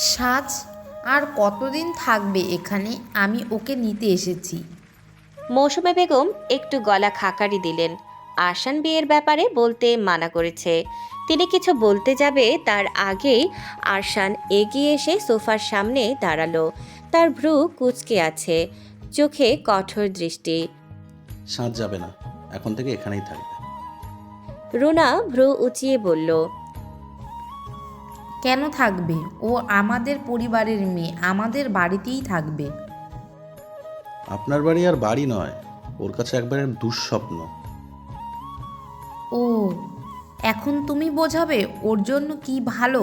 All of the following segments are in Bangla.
সাজ আর কতদিন থাকবে এখানে? আমি ওকে নিতে এসেছি। মৌসুমী বেগম একটু গলা খাকারি দিলেন। আরশান বিয়ের ব্যাপারে বলতে মানা করেছে। তিনি কিছু বলতে যাবে তার আগেই আরশান এগিয়ে এসে সোফার সামনে দাঁড়ালো। তার ভ্রু কুঁচকে আছে, চোখে কঠোর দৃষ্টি। সাজ যাবে না, এখন থেকে এখানেই থাকবে। রুনা ভ্রু উঁচিয়ে বলল, কেন থাকবে? ও আমাদের পরিবারের মেয়ে, আমাদের বাড়িতেই থাকবে। আপনার বাড়ি আর বাড়ি নয়, ওর কাছে একবারে দুঃস্বপ্ন। ও, এখন তুমি বোঝাবে ওর জন্য কি ভালো।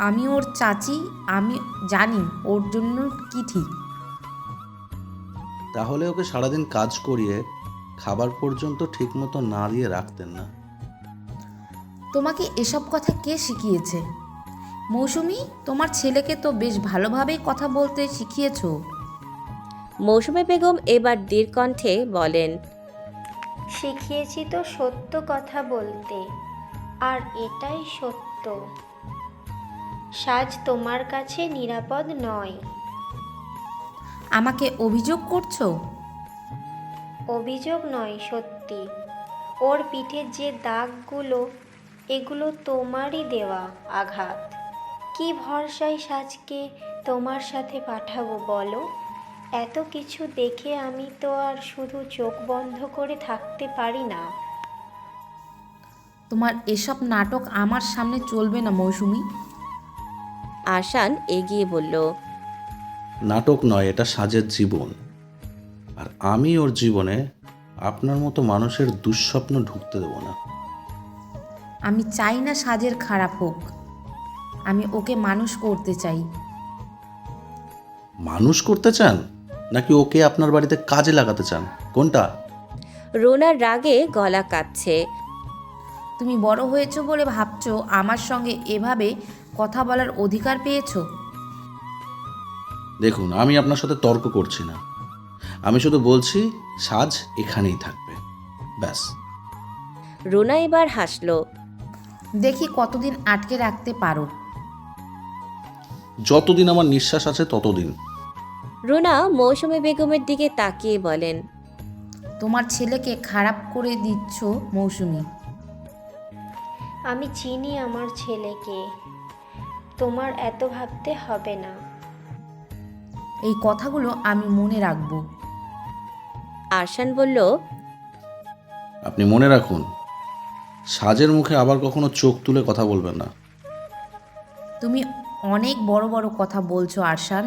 আমি ওর চাচি, আমি জানি ওর জন্য কি ঠিক। তাহলে ওকে সারাদিন কাজ করিয়ে খাবার পর্যন্ত ঠিকমতো না দিয়ে রাখতেন না। তোমাকে এসব কথা কে শিখিয়েছে? মৌসুমী, তোমার ছেলেকে তো বেশ ভালোভাবেই কথা বলতে শিখিয়েছো। মৌসুমী বেগম এবার দৃঢ় কণ্ঠে বলেন, শিখিয়েছি তো সত্য কথা বলতে, আর এটাই সত্য। সাজ তোমার কাছে নিরাপদ নয়। আমাকে অভিযোগ করছো? অভিযোগ নয়, সত্যি। ওর পিঠে যে দাগগুলো, এগুলো তোমারই দেওয়া আঘাত। কি ভরসায় সাজকে তোমার সাথে পাঠাবো বলো? এত কিছু দেখে আমি তো আর শুধু চোখ বন্ধ করে থাকতে পারি না। তোমার এসব নাটক আমার সামনে চলবে না মৌসুমী। আরশান এগিয়ে বলল, নাটক নয়, এটা সাজের জীবন। আর আমি ওর জীবনে আপনার মতো মানুষের দুঃস্বপ্ন ঢুকতে দেব না। আমি চাই না সাজের খারাপ হোক, আমি ওকে মানুষ করতে চাই। মানুষ করতে চান নাকি ওকে আপনার বাড়িতে কাজে লাগাতে চান, কোনটা? রুনার রাগে গলা কাঁপছে। তুমি বড় হয়েছো বলে ভাবছো আমার সঙ্গে এভাবে কথা বলার অধিকার পেয়েছো? দেখুন, আমি আপনার সাথে তর্ক করছি না, আমি শুধু বলছি সাজ এখানেই থাকবে, ব্যাস। রুনা এবার হাসল। দেখি কতদিন আটকে রাখতে পারো। যতদিন আমার নিঃশ্বাস আছে ততদিন। রুনা মৌসুমী বেগমের দিকে তাকিয়ে বলেন, তোমার ছেলেকে খারাপ করে দিচ্ছ মৌসুমী। আমি চিনি আমার ছেলেকে, তোমার এত ভাবতে হবে না। এই কথাগুলো আমি মনে রাখবো। আরশান বলল, আপনি মনে রাখুন, সাজের মুখে আবার কখনো চোখ তুলে কথা বলবেন না। তুমি অনেক বড় বড় কথা বলছো আরশান।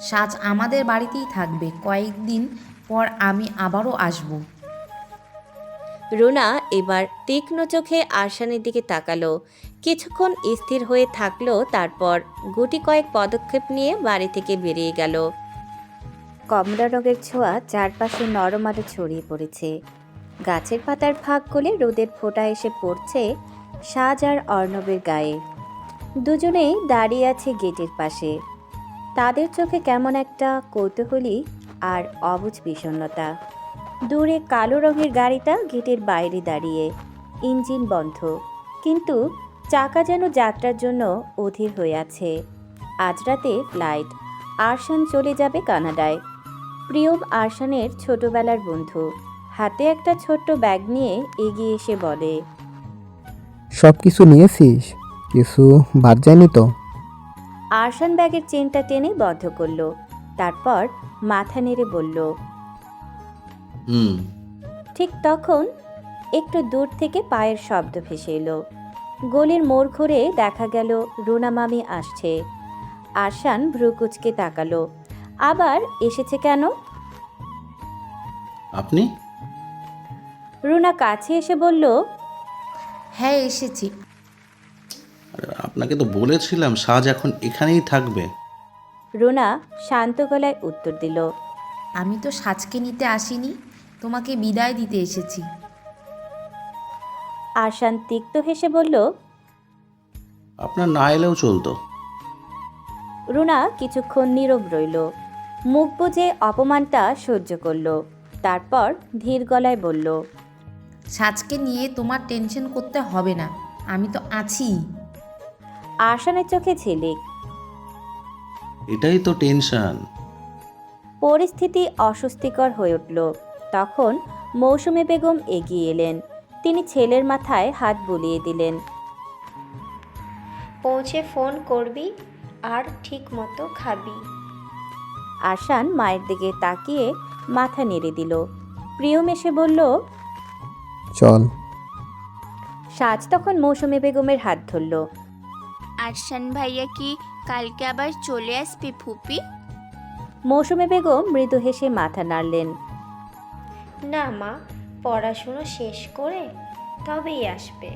সাজ আমাদের বাড়িতেই থাকবে, কয়েকদিন পর আমি আবারও আসবো। রুনা এবার তীক্ষ্ণ চোখে আরশানের দিকে তাকালো। কিছুক্ষণ স্থির হয়ে থাকলো, তারপর গুটি কয়েক পদক্ষেপ নিয়ে বাড়ি থেকে বেরিয়ে গেল। কমলা রঙের ছোঁয়া চারপাশে নরম আলো ছড়িয়ে পড়েছে। গাছের পাতার ফাঁক গলে রোদের ফোঁটা এসে পড়ছে সাজ আর অর্ণবের গায়ে। দুজনেই দাঁড়িয়ে আছে গেটের পাশে। তাদের চোখে কেমন একটা কৌতূহলী আর অবুঝ বিষণ্ণতা। দূরে কালো রঙের গাড়িটা গেটের বাইরে দাঁড়িয়ে, ইঞ্জিন বন্ধ, কিন্তু চাকা যেন যাত্রার জন্য অধীর হয়ে আছে। আজ রাতে ফ্লাইট, আরশান চলে যাবে কানাডায়। প্রিয়ম আরশানের ছোটবেলার বন্ধু, হাতে একটা ছোট্ট ব্যাগ নিয়ে এগিয়ে এসে বলে, সব কিছু নিয়েছিস? কিছু বাদ যায়নি তো? আরশান ব্যাগের চেনটা টেনে বন্ধ করলো, তারপর মাথা নেড়ে বলল, হুম। ঠিক তখন একটু দূর থেকে পায়ের শব্দ ভেসে এলো। গলির মোড় ঘুরে দেখা গেল রুনা মামি আসছে। আরশান ভ্রু কুঁচকে তাকালো। আবার এসেছে কেন? আপনি? রুনা কাছে এসে বলল, হ্যাঁ এসেছি। আরে, আপনাকে তো বলেছিলাম সাজ এখন এখানেই থাকবে। রুনা শান্ত গলায় উত্তর দিল, আমি তো সাজকে নিতে আসিনি, তোমাকে বিদায় দিতে এসেছি। আরশান তিক্ত হেসে বলল, আপনার না এলেও চলতো। রুনা কিছুক্ষণ নীরব রইল, মুখ বুজে অপমানটা সহ্য করল। তারপর ধীর গলায় বলল, সাজকে নিয়ে তোমার টেনশন করতে হবে না, আমি তো আছি। আরশানের চোখে ঝিলিক। এটাই তো টেনশন। পরিস্থিতি অস্বস্তিকর হয়ে উঠল। তখন মৌসুমী বেগম এগিয়ে এলেন। তিনি ছেলের মাথায় হাত বুলিয়ে দিলেন। পৌঁছে ফোন করবি আর ঠিক মতো খাবি। আরশান মায়ের দিকে তাকিয়ে মাথা নেড়ে দিল। প্রিয়ম এসে বলল, চল। সাজ তখন মৌসুমী বেগমের হাত ধরল। আরশান ভাইয়া কি কালকে আবার চলে আসবে ফুপি? মৌসুমী বেগম মৃদু হেসে মাথা নাড়লেন। না মা, পড়াশুনো শেষ করে তবেই আসবে।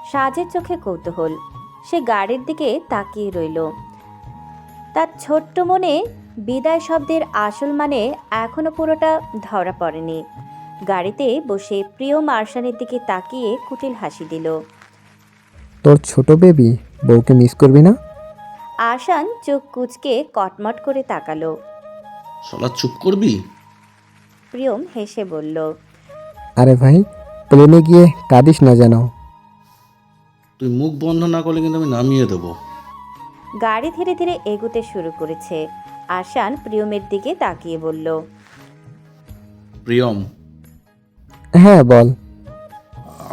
সাজের চোখে কৌতূহল। সে গাড়ির দিকে তাকিয়ে রইল। তার ছোট্ট মনে বিদায় শব্দের আসল মানে এখনো পুরোটা ধরা পড়েনি। গাড়িতে বসে প্রিয়ম আরশানের দিকে তাকিয়ে কুটিল হাসি দিল। তোর ছোট বেবি বউকে মিস করবি না? আরশান চোখ কুঁচকে কটমট করে তাকালো। শালা চুপ করবি? প্রিয়ম হেসে বলল, আরে ভাই, প্লেনে গিয়ে কাঁদিস না যেন। তুই মুখ বন্ধ না করলে কিন্তু আমি নামিয়ে দেবো। গাড়ি ধীরে ধীরে এগোতে শুরু করেছে। আরশান প্রিয়মের দিকে তাকিয়ে বলল, প্রিয়ম, হ্যাঁ বল।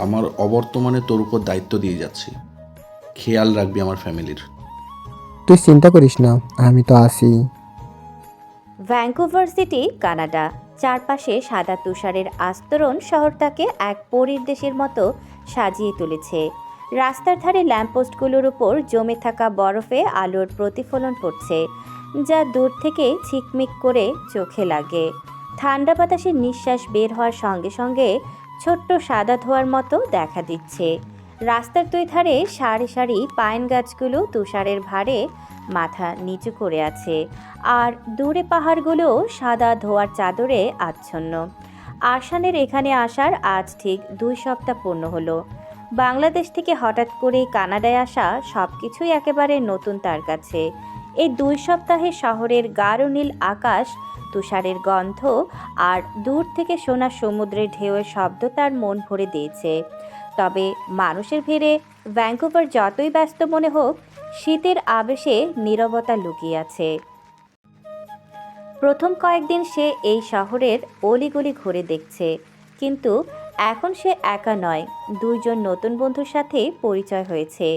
আমার অবর্তমানে তোর উপর দায়িত্ব দিয়ে যাচ্ছি, খেয়াল রাখবি আমার ফ্যামিলির। তুই চিন্তা করিস না, আমি তো আছি। Vancouver city, Canada. চারপাশে সাদা তুষারের আস্তরণ শহরটাকে এক পরীর দেশের মতো সাজিয়ে তুলেছে। রাস্তার ধারে ল্যাম্পপোস্টগুলোর উপর জমে থাকা বরফে আলোর প্রতিফলন পড়ছে, যা দূর থেকে ঝিকমিক করে চোখে লাগে। ঠান্ডা বাতাসের নিঃশ্বাস বের হওয়ার সঙ্গে সঙ্গে ছোট্ট সাদা ধোঁয়ার মতো দেখা দিচ্ছে। রাস্তার দুই ধারে সারি সারি পাইন গাছগুলো তুষারের ভারে মাথা নিচু করে আছে, আর দূরে পাহাড়গুলো সাদা ধোঁয়ার চাদরে আচ্ছন্ন। আরশানের এখানে আসার আজ ঠিক 2 সপ্তাহ পূর্ণ হলো। বাংলাদেশ থেকে হঠাৎ করে কানাডায় আসা সব কিছুই একেবারে নতুন তার কাছে। এই 2 সপ্তাহে শহরের গাঢ় নীল আকাশ, তুষারের গন্ধ আর দূর থেকে শোনা সমুদ্রের ঢেউয়ের শব্দ তার মন ভরে দিয়েছে। তবে মানুষের ভিড়ে ভ্যাঙ্কুভার যতই ব্যস্ত মনে হোক, শীতের আবেশে নীরবতা লুকিয়ে আছে। প্রথম কয়েকদিন সে এই শহরের অলিগলি ঘুরে দেখছে, কিন্তু এখন সে একা নয়। 2 জন নতুন বন্ধুর সাথে পরিচয় হয়েছে,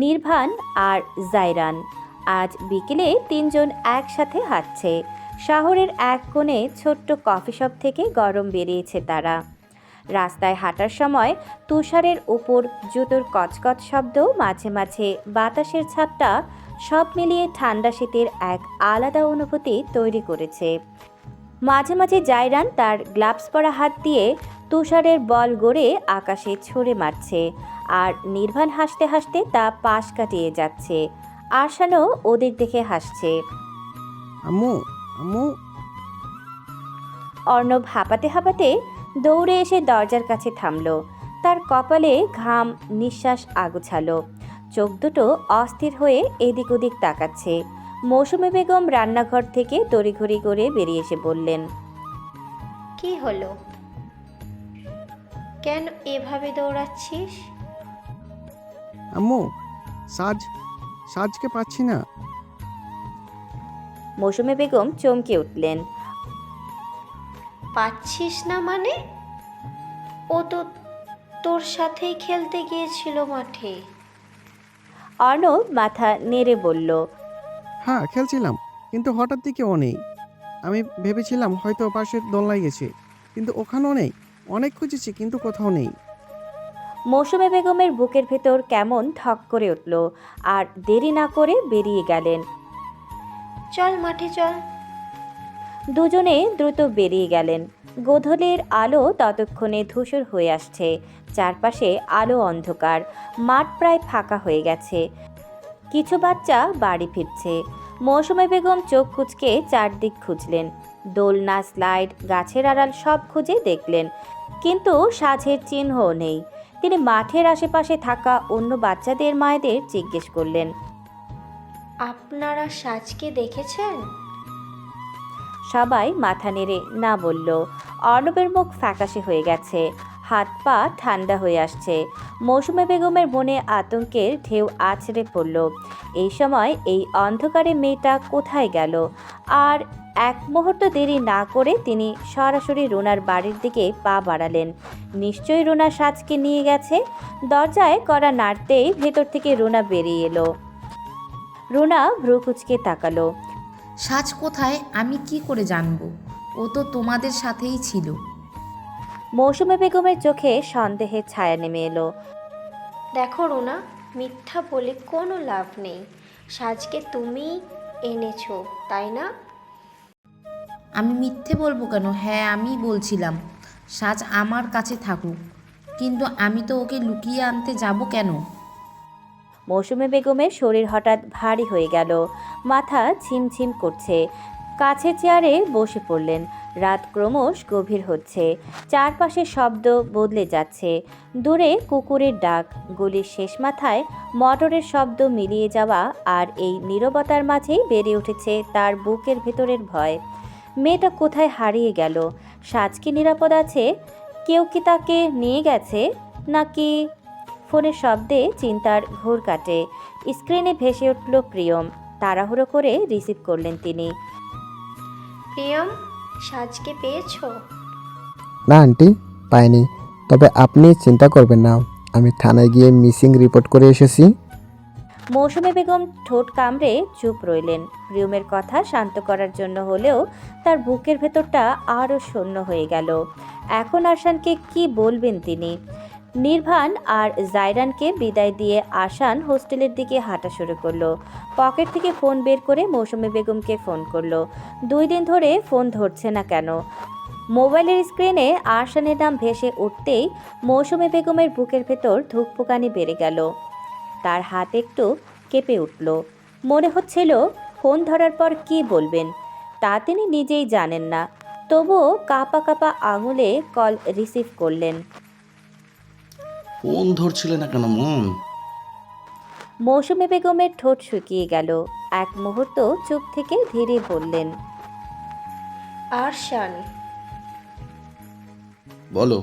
নির্ভান আর জাইরান। আজ বিকেলে 3 জন একসাথে হাঁটছে। শহরের এক কোণে ছোট্ট কফি শপ থেকে গরম বেরিয়েছে তারা। রাস্তায় হাঁটার সময় তুষারের উপর জুতোর কচকচ শব্দ, মাঝে মাঝে বাতাসের ছাপটা, সব মিলিয়ে ঠান্ডা শীতের এক আলাদা অনুভূতি তৈরি করেছে। মাঝে মাঝে জাইরান তার গ্লাভস পরা হাত দিয়ে তুষারের বল গড়ে আকাশে ছুঁড়ে মারছে, আর নির্বাণ হাসতে হাসতে তা পাশ কাটিয়ে যাচ্ছে। আরশানও ওদের দেখে হাসছে। আম্মু, আম্মু। অর্ণব হাঁপাতে হাঁপাতে দৌড়ে এসে দরজার কাছে থামল। তার কপালে ঘাম, নিঃশ্বাস আগুছালো। চোখ দুটো অস্থির হয়ে এদিক ওদিক তাকাচ্ছে। মৌসুমী বেগম রান্নাঘর থেকে তড়িঘড়ি করে বেরিয়ে এসে বললেন, কি হলো? কেন এভাবে দৌড়াচ্ছিস? আম্মু, সাজকে পাচ্ছি না। মৌসুমী বেগম চমকে উঠলেন। পাচ্ছিস না মানে? ও তো তোর সাথেই খেলতে গিয়েছিল মাঠে। অর্ণব মাথা নেড়ে বলল, হ্যাঁ খেলছিলাম, কিন্তু হঠাৎ দিকে ও নেই। আমি ভেবেছিলাম হয়তো পাশের দোলনায় গেছে, কিন্তু ওখানেও নেই। অনেক খুঁজেছি কিন্তু কোথাও নেই। মৌসুমী বেগমের বুকের ভেতর কেমন ঠক করে উঠল, আর দেরি না করে বেরিয়ে গেলেন। চল মাঠে চল। দুজনে দ্রুত বেরিয়ে গেলেন। গোধূলির আলো ততক্ষণে ধূসর হয়ে আসছে। চারপাশে আলো অন্ধকার, মাঠ প্রায় ফাঁকা হয়ে গেছে। কিছু বাচ্চা বাড়ি ফিরছে। মৌসুমী বেগম চোখ কুঁচকে চারদিক খুঁজলেন। দোলনা, স্লাইড, গাছের আড়াল সব খুঁজে দেখলেন, কিন্তু সাজের চিহ্নও নেই। তিনি মাঠের আশেপাশে থাকা অন্য বাচ্চাদের মায়েদের জিজ্ঞেস করলেন, আপনারা সাজকে দেখেছেন? সবাই মাথা নেড়ে না বলল। অর্ণবের মুখ ফ্যাকাশে হয়ে গেছে, হাত পা ঠান্ডা হয়ে আসছে। মৌসুমী বেগমের মনে আতঙ্কের ঢেউ আছড়ে পড়ল। এই সময় এই অন্ধকারে মেয়েটা কোথায় গেল? আর এক মুহূর্ত দেরি না করে তিনি সরাসরি রুনার বাড়ির দিকে পা বাড়ালেন। নিশ্চয়ই রুনা সাজকে নিয়ে গেছে। দরজায় কড়া নাড়তেই ভেতর থেকে রুনা বেরিয়ে এলো। রুনা ভ্রু কুঁচকে তাকালো। সাজ কোথায় আমি কি করে জানবো? ও তো তোমাদের সাথেই ছিল। মৌসুমী বেগমের চোখে সন্দেহের ছায়া নেমে এলো। দেখো রুনা, মিথ্যা বলে কোনো লাভ নেই। সাজকে তুমিই এনেছো, তাই না? আমি মিথ্যে বলবো কেন? হ্যাঁ, আমি বলছিলাম সাজ আমার কাছে থাকুক, কিন্তু আমি তো ওকে লুকিয়ে আনতে যাব কেন? মৌসুমী বেগমের শরীর হঠাৎ ভারী হয়ে গেল, মাথা ঝিমঝিম করছে। কাছে চেয়ারে বসে পড়লেন। রাত ক্রমশ গভীর হচ্ছে, চারপাশের শব্দ বদলে যাচ্ছে। দূরে কুকুরের ডাক, গলির শেষ মাথায় মোটরের শব্দ মিলিয়ে যাওয়া, আর এই নীরবতার মাঝেই বেড়ে উঠেছে তার বুকের ভেতরের ভয়। মেয়েটা কোথায় হারিয়ে গেল? সাজ কি নিরাপদ আছে? কেউ কি তাকে নিয়ে গেছে নাকি? ফোনের শব্দে চিন্তার ঘোর কাটে। স্ক্রিনে ভেসে উঠল প্রিয়ম। তাড়াহুড়ো করে রিসিভ করলেন তিনি। প্রিয়ম, সাজকে পেয়েছো? না আন্টি, পাইনি। তবে আপনি চিন্তা করবেন না, আমি থানায় গিয়ে মিসিং রিপোর্ট করে এসেছি। মৌসুমী বেগম ঠোঁট কামড়ে চুপ রইলেন। প্রিয়মের কথা শান্ত করার জন্য হলেও তার বুকের ভেতরটা আরও শূন্য হয়ে গেল। এখন আরশানকে কি বলবেন তিনি? নির্ভান আর জায়রানকে বিদায় দিয়ে আরশান হোস্টেলের দিকে হাঁটা শুরু করলো। পকেট থেকে ফোন বের করে মৌসুমী বেগমকে ফোন করলো। 2 দিন ধরে ফোন ধরছে না কেন? মোবাইলের স্ক্রিনে আরশানের নাম ভেসে উঠতেই মৌসুমী বেগমের বুকের ভেতর ধুকপুকানি বেড়ে গেল। তার হাত একটু কেঁপে উঠল। মনে হচ্ছিল ফোন ধরার পর কি বলবেন তা তিনি নিজেই জানেন না। তবুও কাঁপা কাঁপা আঙুলে কল রিসিভ করলেন। ফোন ধরছিলে না কেন মম? মৌসুমী বেগমের ঠোঁট শুকিয়ে গেল। এক মুহূর্ত চুপ থেকে ধীরে বললেন, আরশান, বলো।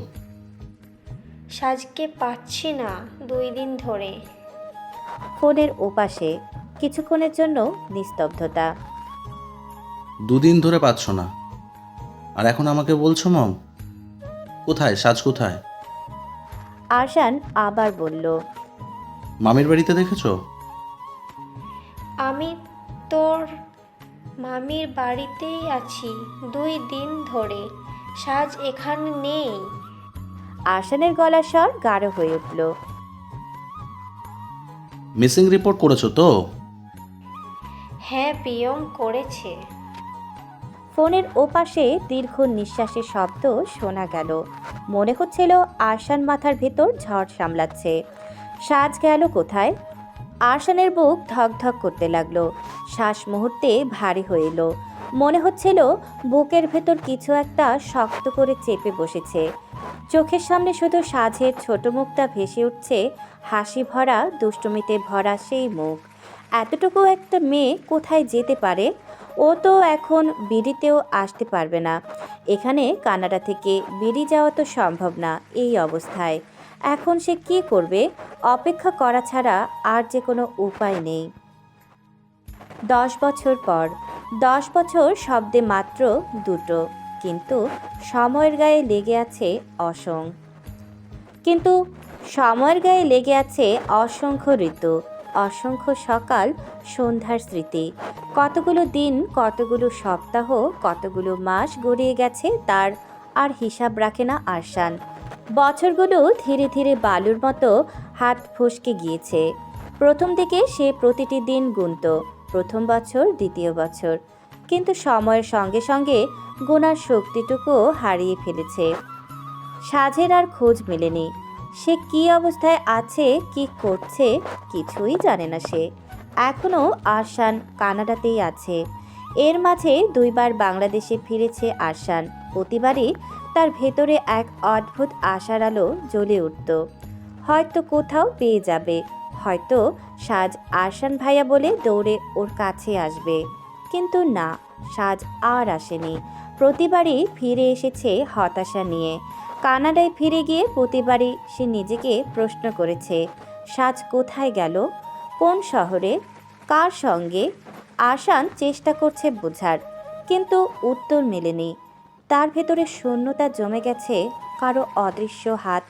সাজকে পাচ্ছি না 2 দিন ধরে। ফোনের ওপাশে কিছুক্ষণের জন্য নিস্তব্ধতা। 2 দিন ধরে পাচ্ছ না, আর এখন আমাকে বলছো মম? কোথায় সাজ, কোথায়? আরশান আবার বলল, মামির বাড়িতে দেখেছো? আমি তোর মামির বাড়িতেই আছি 2 দিন ধরে। সাজ এখানে নেই। আরশানের গলার স্বর গাঢ় হয়ে উঠল। মিসিং রিপোর্ট করেছো তো? হ্যাঁ, প্রিয়ম করেছে। ফোনের ওপাশে দীর্ঘ নিঃশ্বাসের শব্দ শোনা গেল। মনে হচ্ছিল আরশান মাথার ভেতর ঝড় সামলাচ্ছে। সাজ গেল কোথায়? আরশানের বুক ধকধক করতে লাগলো। শ্বাস মুহূর্তে ভারী হয়ে এলো। মনে হচ্ছিল বুকের ভেতর কিছু একটা শক্ত করে চেপে বসেছে। চোখের সামনে শুধু সাজের ছোট মুখটা ভেসে উঠছে, হাসি ভরা দুষ্টুমিতে ভরা সেই মুখ। এতটুকু একটা মেয়ে কোথায় যেতে পারে? ও তো এখন বিড়িতেও আসতে পারবে না। এখানে কানাডা থেকে বেরিয়ে যাওয়া তো সম্ভব না এই অবস্থায়। এখন সে কি করবে? অপেক্ষা করা ছাড়া আর যে কোনো উপায় নেই। 10 বছর পর। 10 বছর শব্দে মাত্র 2টো, কিন্তু সময়ের গায়ে লেগে আছে অসংখ্য ঋতু, অসংখ্য সকাল সন্ধ্যার স্মৃতি। কতগুলো দিন, কতগুলো সপ্তাহ, কতগুলো মাস গড়িয়ে গেছে তার আর হিসাব রাখে না আরশান। বছরগুলো ধীরে ধীরে বালুর মতো হাত ফসকে গিয়েছে। প্রথম দিকে সে প্রতিটি দিন গুনত, প্রথম বছর, দ্বিতীয় বছর, কিন্তু সময়ের সঙ্গে সঙ্গে গোনার শক্তিটুকুও হারিয়ে ফেলেছে। সাজের আর খোঁজ মেলেনি। সে কী অবস্থায় আছে, কি করছে, কিছুই জানে না সে। এখনও আরশান কানাডাতেই আছে। এর মাঝে 2 বার বাংলাদেশে ফিরেছে আরশান। প্রতিবারই তার ভেতরে এক অদ্ভুত আশার আলো জ্বলে উঠত। হয়তো কোথাও পেয়ে যাবে, হয়তো সাজ আরশান ভাইয়া বলে দৌড়ে ওর কাছে আসবে। কিন্তু না, সাজ আর আসেনি। প্রতিবারই ফিরে এসেছে হতাশা নিয়ে। কানাডায় ফিরে গিয়ে প্রতিবারই সে নিজেকে প্রশ্ন করেছে, সাজ কোথায় গেল, কোন শহরে, কার সঙ্গে। আসান চেষ্টা করছে বোঝার, কিন্তু উত্তর মেলেনি। তার ভেতরে শূন্যতা জমে গেছে, কারো অদৃশ্য হাত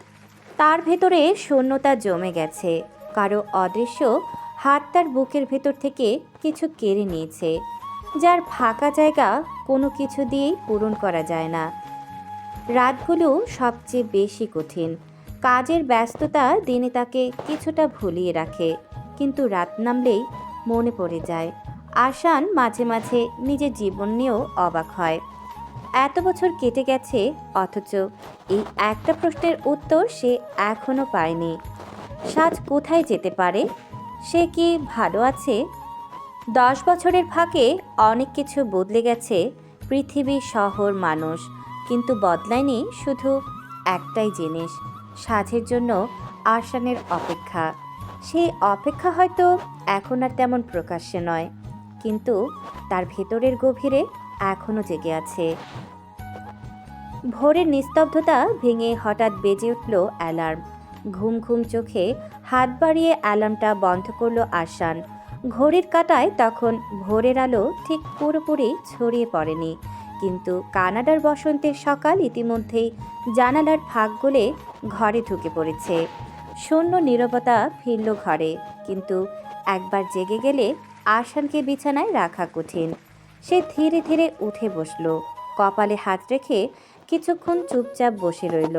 তার ভেতরে শূন্যতা জমে গেছে, কারো অদৃশ্য হাত তার বুকের ভেতর থেকে কিছু কেড়ে নিয়েছে, যার ফাঁকা জায়গা কোনো কিছু দিয়েই পূরণ করা যায় না। রাতগুলো সবচেয়ে বেশি কঠিন। কাজের ব্যস্ততা দিনে তাকে কিছুটা ভুলিয়ে রাখে, কিন্তু রাত নামলেই মনে পড়ে যায়। আসান মাঝে মাঝে নিজের জীবন নিয়েও অবাক হয়। এত বছর কেটে গেছে, অথচ এই একটা প্রশ্নের উত্তর সে এখনো পায়নি। সাজ কোথায় যেতে পারে? সে কি ভালো আছে? 10 বছরের ফাঁকে অনেক কিছু বদলে গেছে, পৃথিবী, শহর, মানুষ, কিন্তু বদলায়নি শুধু একটাই জিনিস, সাজের জন্য আরশানের অপেক্ষা। সেই অপেক্ষা হয়তো এখন আর তেমন প্রকাশ্যে নয়, কিন্তু তার ভেতরের গভীরে এখনও জেগে আছে। ভোরের নিস্তব্ধতা ভেঙে হঠাৎ বেজে উঠল অ্যালার্ম। ঘুম ঘুম চোখে হাত বাড়িয়ে অ্যালার্মটা বন্ধ করলো আরশান। ঘড়ির কাঁটায় তখন ভোরের আলো ঠিক পুরোপুরি ছড়িয়ে পড়েনি, কিন্তু কানাডার বসন্তের সকাল ইতিমধ্যেই জানালার ফাঁক গলে ঘরে ঢুকে পড়েছে। শূন্য নীরবতা ফিরল ঘরে, কিন্তু একবার জেগে গেলে আরশানকে বিছানায় রাখা কঠিন। সে ধীরে ধীরে উঠে বসল, কপালে হাত রেখে কিছুক্ষণ চুপচাপ বসে রইল।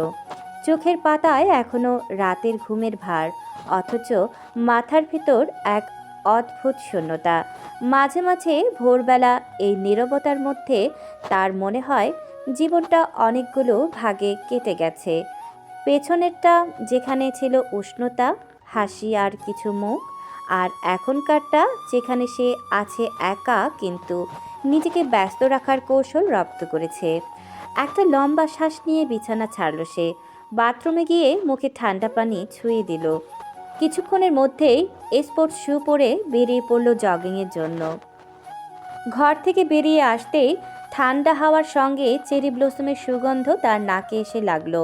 চোখের পাতায় এখনো রাতের ঘুমের ভার, অথচ মাথার ভিতর এক অদ্ভুত শূন্যতা। মাঝে মাঝে ভোরবেলা এই নীরবতার মধ্যে তার মনে হয় জীবনটা অনেকগুলো ভাগে কেটে গেছে। পেছনেরটা যেখানে ছিল উষ্ণতা, হাসি আর কিছু মুখ, আর এখনকারটা যেখানে সে আছে একা, কিন্তু নিজেকে ব্যস্ত রাখার কৌশল রপ্ত করেছে। একটা লম্বা শ্বাস নিয়ে বিছানা ছাড়ল সে। বাথরুমে গিয়ে মুখে ঠান্ডা পানি ছুঁয়ে দিল। কিছুক্ষণের মধ্যেই স্পোর্টস শু পরে বেরিয়ে পড়ল জগিংয়ের জন্য। ঘর থেকে বেরিয়ে আসতেই ঠান্ডা হাওয়ার সঙ্গে চেরি ব্লসমের সুগন্ধ তার নাকে এসে লাগলো।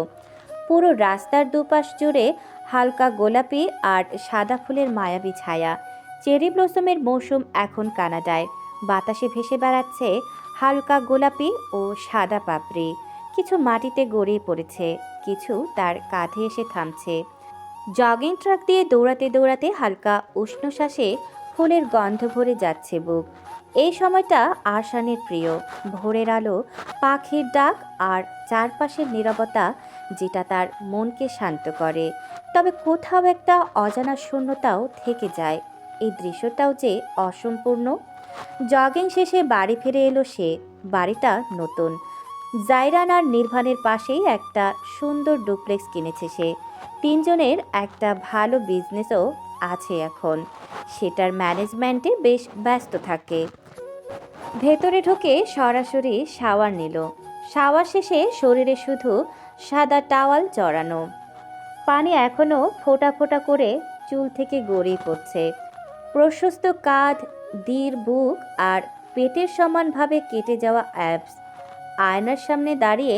পুরো রাস্তার দুপাশ জুড়ে হালকা গোলাপি আর সাদা ফুলের মায়াবী ছায়া। চেরি ব্লসমের মৌসুম এখন কানাডায়। বাতাসে ভেসে বেড়াচ্ছে হালকা গোলাপি ও সাদা পাপড়ি। কিছু মাটিতে গড়িয়ে পড়েছে, কিছু তার কাঁধে এসে থামছে। জগিং ট্রাক দিয়ে দৌড়াতে দৌড়াতে হালকা উষ্ণ শ্বাসে ফুলের গন্ধ ভরে যাচ্ছে বুক। এই সময়টা আরশানের প্রিয়। ভোরের আলো, পাখির ডাক আর চারপাশের নীরবতা, যেটা তার মনকে শান্ত করে। তবে কোথাও একটা অজানা শূন্যতাও থেকে যায়। এই দৃশ্যটাও যে অসম্পূর্ণ। জগিং শেষে বাড়ি ফিরে এলো সে। বাড়িটা নতুন। জাইরান আর নির্ভানের পাশেই একটা সুন্দর ডুপ্লেক্স কিনেছে সে। তিনজনের একটা ভালো বিজনেসও আছে এখন। সেটার ম্যানেজমেন্টে বেশ ব্যস্ত থাকে। ভেতরে ঢুকে সরাসরি শাওয়ার নিল। শাওয়ার শেষে শরীরে শুধু সাদা টাওয়াল জড়ানো। পানি এখনও ফোঁটা ফোঁটা করে চুল থেকে গড়িয়ে পড়ছে। প্রশস্ত কাঁধ, ধীর বুক আর পেটের সমানভাবে কেটে যাওয়া অ্যাবস। আয়নার সামনে দাঁড়িয়ে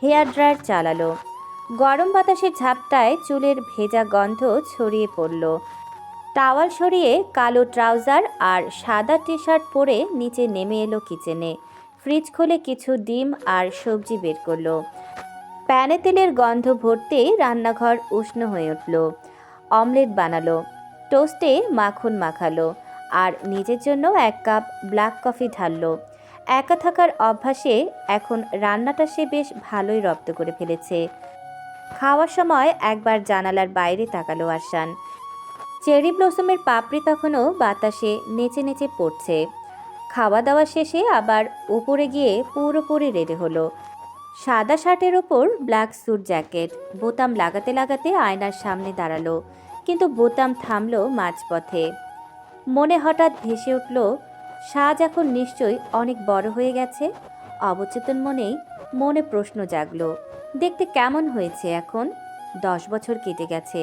হেয়ার ড্রায়ার চালালো। গরম বাতাসের ঝাপটায় চুলের ভেজা গন্ধ ছড়িয়ে পড়ল। টাওয়াল সরিয়ে কালো ট্রাউজার আর সাদা টি শার্ট পরে নিচে নেমে এলো কিচেনে। ফ্রিজ খুলে কিছু ডিম আর সবজি বের করলো। প্যানে তেলের গন্ধ ভরতে রান্নাঘর উষ্ণ হয়ে উঠল। অমলেট বানালো, টোস্টে মাখন মাখালো, আর নিজের জন্য 1 কাপ ব্ল্যাক কফি ঢাললো। একা থাকার অভ্যাসে এখন রান্নাটা সে বেশ ভালোই রপ্ত করে ফেলেছে। খাওয়ার সময় একবার জানালার বাইরে তাকালো আরশান। চেরি ব্লসমের পাপড়ি তখনও বাতাসে নেচে নেচে পড়ছে। খাওয়া দাওয়া শেষে আবার উপরে গিয়ে পুরোপুরি রেডি হলো। সাদা শার্টের ওপর ব্ল্যাক স্যুট জ্যাকেট। বোতাম লাগাতে লাগাতে আয়নার সামনে দাঁড়ালো, কিন্তু বোতাম থামলো মাঝপথে। মনে হঠাৎ ভেসে উঠল, সাজ এখন নিশ্চয়ই অনেক বড় হয়ে গেছে। অবচেতন মনে প্রশ্ন জাগলো, দেখতে কেমন হয়েছে এখন? 10 বছর কেটে গেছে।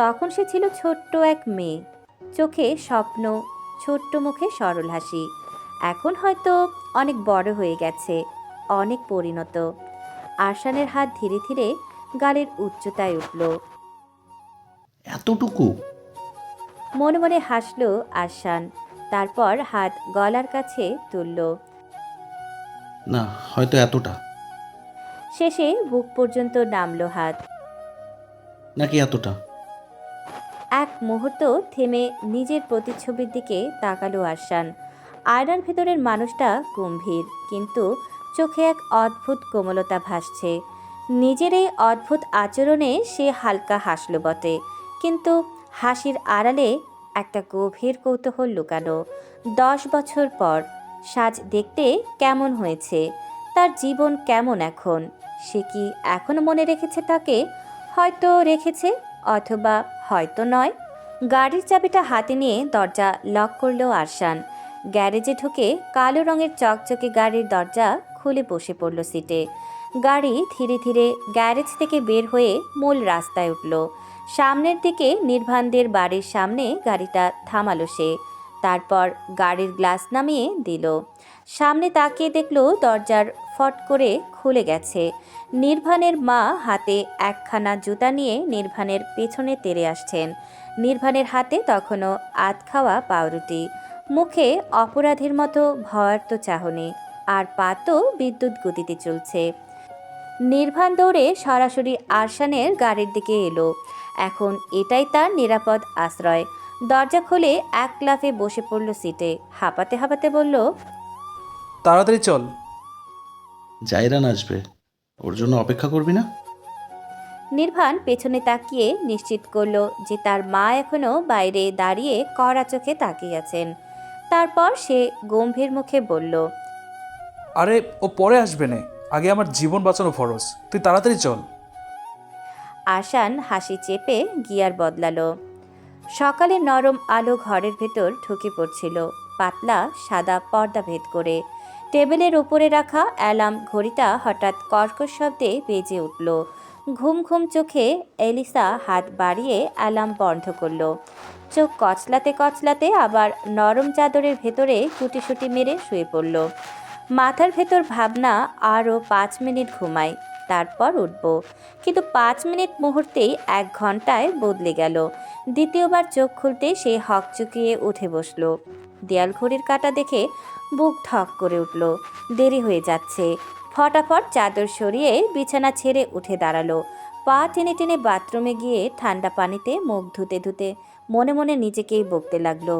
তখন সে ছিল ছোট্ট এক মেয়ে, চোখে স্বপ্ন, ছোট্ট মুখে সরল হাসি। এখন হয়তো অনেক বড় হয়ে গেছে, অনেক পরিণত। আরশানের হাত ধীরে ধীরে গালের উচ্চতায় উঠল। এতটুকু? মনে মনে হাসল আরশান, তারপর হাত গলার কাছে তুলল। না, হয়তো এতটা। শেষে বুক পর্যন্ত নামলো হাত। নাকি এতটা? এক মুহূর্ত থেমে নিজের প্রতিচ্ছবির দিকে তাকালো আরশান। আয়নার ভেতরের মানুষটা গম্ভীর, কিন্তু চোখে এক অদ্ভুত কোমলতা ভাসছে। নিজের এই অদ্ভুত আচরণে সে হালকা হাসল বটে, কিন্তু হাসির আড়ালে একটা গভীর কৌতূহল লুকানো। 10 বছর পর সাজ দেখতে কেমন হয়েছে, তার জীবন কেমন এখন, সে কি এখনো মনে রেখেছে তাকে? হয়তো রেখেছে, অথবা হয়তো নয়। গাড়ির চাবিটা হাতে নিয়ে দরজা লক করলো আরশান। গ্যারেজে ঢুকে কালো রঙের চকচকে গাড়ির দরজা খুলে বসে পড়ল সিটে। গাড়ি ধীরে ধীরে গ্যারেজ থেকে বের হয়ে মূল রাস্তায় উঠল। সামনের দিকে নির্ভানদের বাড়ির সামনে গাড়িটা থামালো সে। তারপর গাড়ির গ্লাস নামিয়ে দিল। সামনে তাকিয়ে দেখল দরজার ফট করে খুলে গেছে। নির্ভানের মা হাতে একখানা জুতা নিয়ে নির্ভানের পেছনে তেড়ে আসছেন। নির্ভানের হাতে তখনও আধ খাওয়া পাউরুটি, মুখে অপরাধীর মতো ভয়ার্ত চাহনি, আর পা তো বিদ্যুৎ গতিতে চলছে। নির্ভান দৌড়ে সরাসরি আরশানের গাড়ির দিকে এলো। এখন এটাই তার নিরাপদ আশ্রয়। দরজা খুলে এক লাফে বসে পড়ল সিটে। হাঁপাতে হাঁপাতে বলল, তাড়াতাড়ি চল। জাইরান আসবে, ওর জন্য অপেক্ষা করবি না? নির্ভান পেছনে তাকিয়ে নিশ্চিত করল যে তার মা এখনো বাইরে দাঁড়িয়ে কড়া চোখে তাকিয়ে আছেন। তারপর সে গম্ভীর মুখে বলল, আরে ও পরে আসবে না, আগে আমার জীবন বাঁচানো ফরজ, তুই তাড়াতাড়ি চল। আশান হাসি চেপে গিয়ার বদলালো। সকালে নরম আলো ঘরের ভেতর ঢুকে পড়ছিল, পাতলা সাদা পর্দা ভেদ করে। টেবিলের উপরে রাখা অ্যালার্ম ঘড়িটা হঠাৎ কর্কশ শব্দে বেজে উঠল। ঘুম ঘুম চোখে এলিসা হাত বাড়িয়ে অ্যালার্ম বন্ধ করল। চোখ কচলাতে কচলাতে আবার নরম চাদরের ভেতরে কুটিসুটি মেরে শুয়ে পড়ল। মাথার ভেতর ভাবনা, আরও 5 মিনিট ঘুমাই, তারপর উঠব। কিন্তু 5 মিনিট মুহূর্তেই 1 ঘন্টায় বদলে গেল। দ্বিতীয়বার চোখ খুলতে সে হকচকিয়ে উঠে বসল। দেয়াল ঘড়ির কাঁটা দেখে বুক ঠক করে উঠল। দেরি হয়ে যাচ্ছে। ফটাফট চাদর সরিয়ে বিছানা ছেড়ে উঠে দাঁড়ালো। পা টেনে টেনে বাথরুমে গিয়ে ঠান্ডা পানিতে মুখ ধুতে ধুতে মনে মনে নিজেকেই বকতে লাগলো।